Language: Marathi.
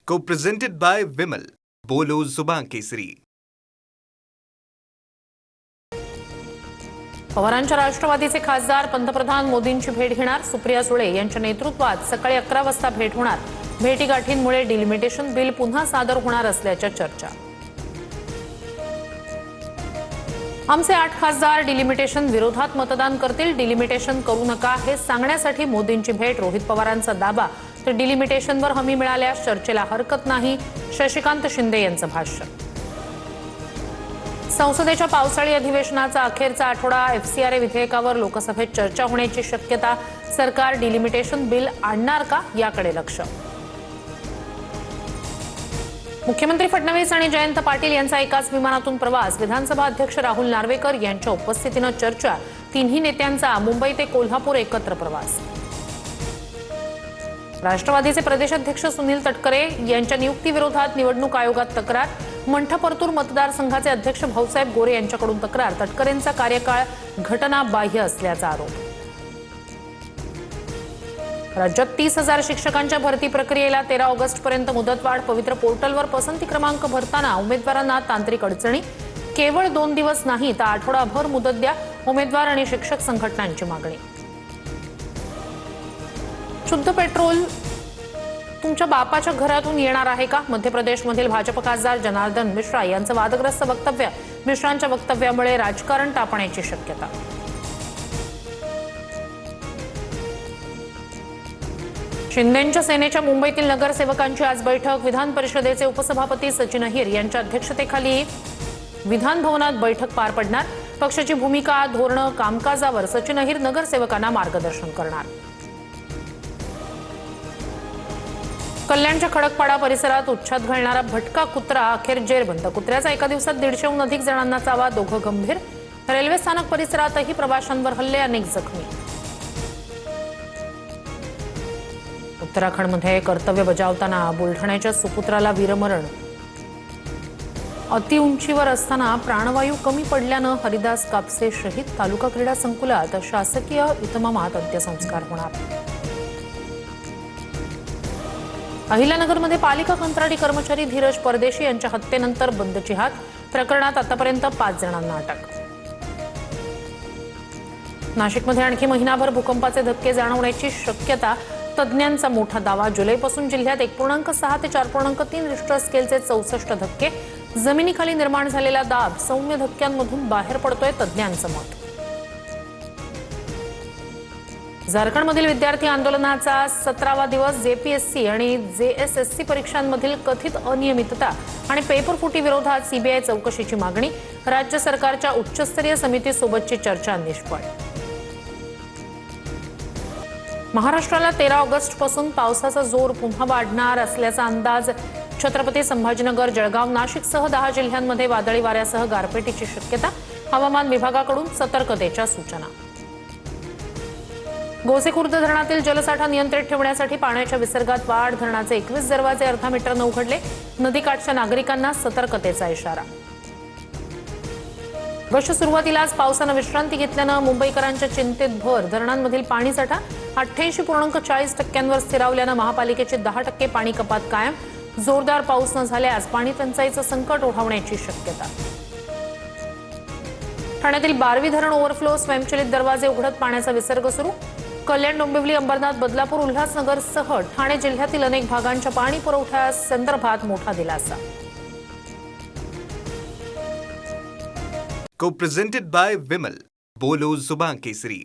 Co-presented by Vimal. बोलो जुबान केसरी. पवारांच्या राष्ट्रवादीचे खासदार पंतप्रधान मोदींची भेट घेणार. सुप्रिया सुळे यांच्या नेतृत्वात सकाळी 11 वाजता भेट होणार. भेटीगाठींमुळे डिलिमिटेशन बिल पुन्हा सादर होणार असल्याच्या चर्चा. आमचे 8 खासदार डिलिमिटेशन विरोधात मतदान करतील. डिलिमिटेशन करू नका हे सांगण्यासाठी मोदींची भेट. रोहित पवारांचा दावा, तर डिलिमिटेशनवर हमी मिळाल्यास चर्चेला हरकत नाही. शशिकांत शिंदे यांचं भाष्य. संसदेच्या पावसाळी अधिवेशनाचा अखेरचा आठवडा. एफसीआरए विधेयकावर लोकसभेत चर्चा होण्याची शक्यता. सरकार डिलिमिटेशन बिल आणणार का याकडे लक्ष. मुख्यमंत्री फडणवीस आणि जयंत पाटील यांचा एकाच विमानातून प्रवास. विधानसभा अध्यक्ष राहुल नार्वेकर यांच्या उपस्थितीनं चर्चा. तिन्ही नेत्यांचा मुंबई ते कोल्हापूर एकत्र प्रवास. राष्ट्रवादीचे प्रदेशाध्यक्ष सुनील तटकरे यांच्या नियुक्तीविरोधात निवडणूक आयोगात तक्रार. मंठा-परतूर मतदारसंघाचे अध्यक्ष भाऊसाहेब गोरे यांच्याकडून तक्रार. तटकरेंचा कार्यकाळ घटनाबाह्य असल्याचा आरोप. राज्यात 30,000 शिक्षकांच्या भरती प्रक्रियेला 13 ऑगस्टपर्यंत मुदतवाढ. पवित्र पोर्टलवर पसंती क्रमांक भरताना उमेदवारांना तांत्रिक अडचणी. केवळ 2 दिवस नाही तर आठवडाभर मुदत द्या. उमेदवार आणि शिक्षक संघटनांची मागणी. शुद्ध पेट्रोल तुमच्या बापाच्या घरातून येणार आहे का? मध्य प्रदेशमधील भाजप खासदार जनार्दन मिश्रा यांचं वादग्रस्त वक्तव्य. मिश्रांच्या वक्तव्यामुळे राजकारण तापण्याची शक्यता. शिंदेंच्या सेनेच्या मुंबईतील नगरसेवकांची आज बैठक. विधान परिषदेचे उपसभापती सचिन अहिर यांच्या अध्यक्षतेखाली विधान भवनात बैठक पार पडणार. पक्षाची भूमिका, धोरणं, कामकाजावर सचिन अहिर नगरसेवकांना मार्गदर्शन करणार. कल्याणच्या खडकपाडा परिसरात उच्छाद घालणारा भटका कुत्रा अखेर जेरबंद. कुत्र्याचा एका दिवसात 150हून अधिक जणांना चावा. 2 गंभीर. रेल्वे स्थानक परिसरातही प्रवाशांवर हल्ले. अनेक जखमी. उत्तराखंडमध्ये कर्तव्य बजावताना बुलढाण्याच्या सुपुत्राला वीरमरण. अतिउंचीवर असताना प्राणवायू कमी पडल्यानं हरिदास कापसे शहीद. तालुका क्रीडा संकुलात शासकीय इतमामात अंत्यसंस्कार होणार. अहिल्यानगरमध्ये पालिका कंत्राटी कर्मचारी धीरज परदेशी यांच्या हत्येनंतर बंदची हाक. प्रकरणात आतापर्यंत 5 जणांना अटक. नाशिकमध्ये आणखी महिनाभर भूकंपाचे धक्के जाणवण्याची शक्यता. तज्ज्ञांचा मोठा दावा. जुलैपासून जिल्ह्यात 1.6 ते 4.3 रिश्टर स्केलचे 64 धक्के. जमिनीखाली निर्माण झालेला दाब सौम्य धक्क्यांमधून बाहेर पडतोय, तज्ज्ञांचं मत. झारखंडमधील विद्यार्थी आंदोलनाचा 17वा दिवस. जेपीएससी आणि जेएसएससी परीक्षांमधील कथित अनियमितता आणि पेपरफुटी विरोधात सीबीआय चौकशीची मागणी. राज्य सरकारच्या उच्चस्तरीय समितीसोबतची चर्चा निष्फळ. महाराष्ट्राला 13 ऑगस्टपासून पावसाचा जोर पुन्हा वाढणार असल्याचा अंदाज. छत्रपती संभाजीनगर, जळगाव, नाशिकसह 10 जिल्ह्यांमध्ये वादळी वाऱ्यासह गारपिटीची शक्यता. हवामान विभागाकडून सतर्कतेच्या सूचना. गोसेखुर्द धरणातील जलसाठा नियंत्रित ठेवण्यासाठी पाण्याच्या विसर्गात वाढ. धरणाचे 21 दरवाजे अर्धा मीटरनं उघडले. नदीकाठच्या नागरिकांना सतर्कतेचा इशारा. वर्ष सुरुवातीलाच पावसानं विश्रांती घेतल्यानं मुंबईकरांच्या चिंतेत भर. धरणांमधील पाणीसाठा 88.40% स्थिरावल्यानं महापालिकेची 10% पाणी कपात कायम. जोरदार पाऊस न झाल्यास पाणी टंचाईचं संकट ओढावण्याची शक्यता. ठाण्यातील बारवी धरण ओव्हरफ्लो. स्वयंचलित दरवाजे उघडत पाण्याचा विसर्ग सुरू. कल्याण, डोंबिवली, अंबरनाथ, बदलापूर, उल्हासनगरसह ठाणे जिल्ह्यातील अनेक भागांच्या पाणी पुरवठ्यासंदर्भात मोठा दिलासा. Co-presented by Vimal. बोलो जुबान केसरी.